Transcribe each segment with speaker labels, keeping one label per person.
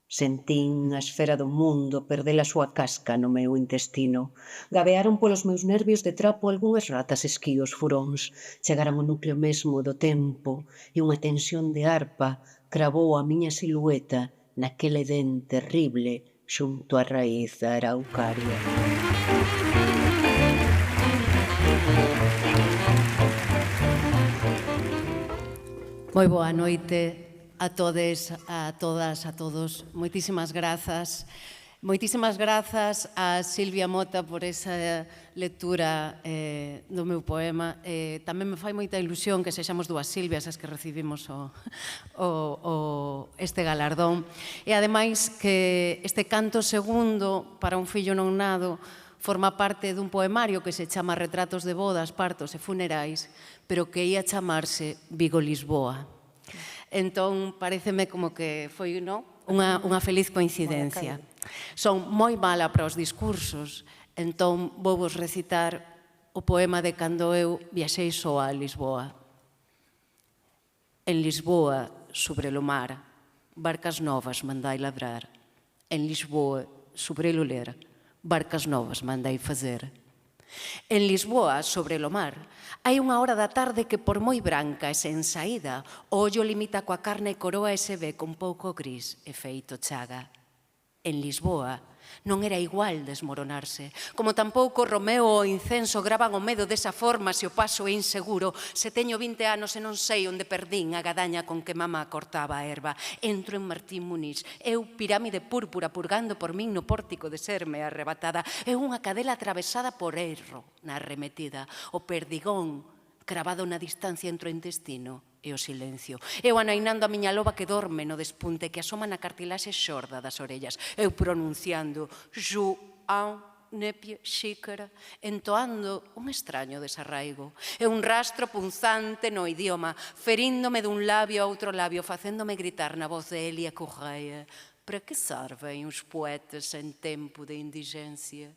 Speaker 1: Sentín a esfera do mundo perder a súa casca no meu intestino. Gabearon polos meus nervios de trapo algunhas ratas esquíos furóns. Chegaran ao núcleo mesmo do tempo e unha tensión de arpa cravou a miña silueta naquel edén terrible xunto á raíz da araucaria.
Speaker 2: Moi boa noite a todes, a todas, a todos. Moitísimas grazas. Moitísimas grazas a Silvia Mota por esa lectura do meu poema. Tamén me fai moita ilusión que sexamos dúas Silvias as que recibimos este galardón. E ademais que este canto segundo para un fillo non nado forma parte dun poemario que se chama Retratos de bodas, partos e funerais, pero que ia chamarse Vigo-Lisboa. Entón, pareceme como que foi unha feliz coincidencia. Son moi mala para os discursos, entón vou vos recitar o poema de cando eu viaxei só a Lisboa. En Lisboa, sobre o mar, barcas novas mandai ladrar. En Lisboa, sobre o ler, barcas novas mandai fazer. En Lisboa, sobre o mar, hai unha hora da tarde que por moi branca e sen saída, o ollo limita coa carne e coroa e se ve con pouco gris e feito chaga. En Lisboa non era igual desmoronarse, como tampouco Romeo ou o incenso gravan o medo desa forma se o paso é inseguro, se teño 20 anos e non sei onde perdín a gadaña con que mamá cortaba a erva. Entro en Martín Muniz, eu pirámide púrpura purgando por min no pórtico de serme arrebatada, eu unha cadela atravesada por erro na arremetida, o perdigón cravado na distancia entre o intestino e o silencio. Eu anainando a miña loba que dorme no despunte, que asoma na cartilaxe xorda das orellas. Eu pronunciando Joan, nepie, xícara, entoando un extraño desarraigo. E un rastro punzante no idioma, feríndome dun labio a outro labio, facéndome gritar na voz de Elia Correia. Para que servem os poetas en tempo de indigencia?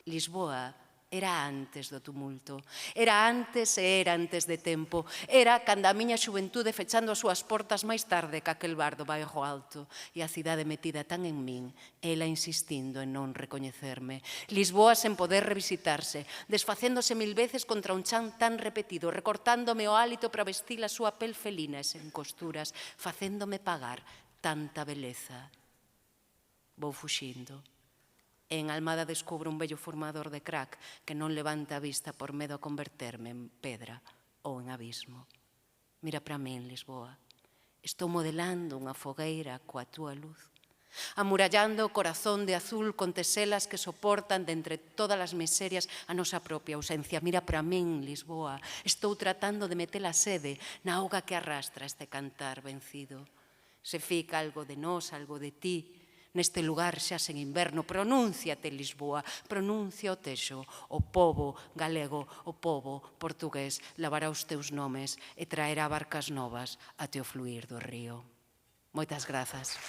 Speaker 2: Lisboa era antes do tumulto, era antes e era antes de tempo, era cando a miña xuventude fechando as súas portas máis tarde que aquel bar do Bairro Alto e a cidade metida tan en min, ela insistindo en non recoñecerme. Lisboa sen poder revisitarse, desfacéndose mil veces contra un chan tan repetido, recortándome o hálito para vestir a súa pel felina e sen costuras, facéndome pagar tanta beleza. Vou fuxindo. En Almada descubro un vello formador de crack que non levanta a vista por medo a converterme en pedra ou en abismo. Mira para min, Lisboa. Estou modelando unha fogueira coa túa luz, amurallando o corazón de azul con teselas que soportan de entre todas as miserias a nosa propia ausencia. Mira para min, Lisboa. Estou tratando de meter a sede na auga que arrastra este cantar vencido. Se fica algo de nós, algo de ti, neste lugar xa sen inverno, pronúnciate, Lisboa, pronuncia o Texo, o pobo galego, o pobo portugués, lavará os teus nomes e traerá barcas novas até o fluir do río. Moitas grazas.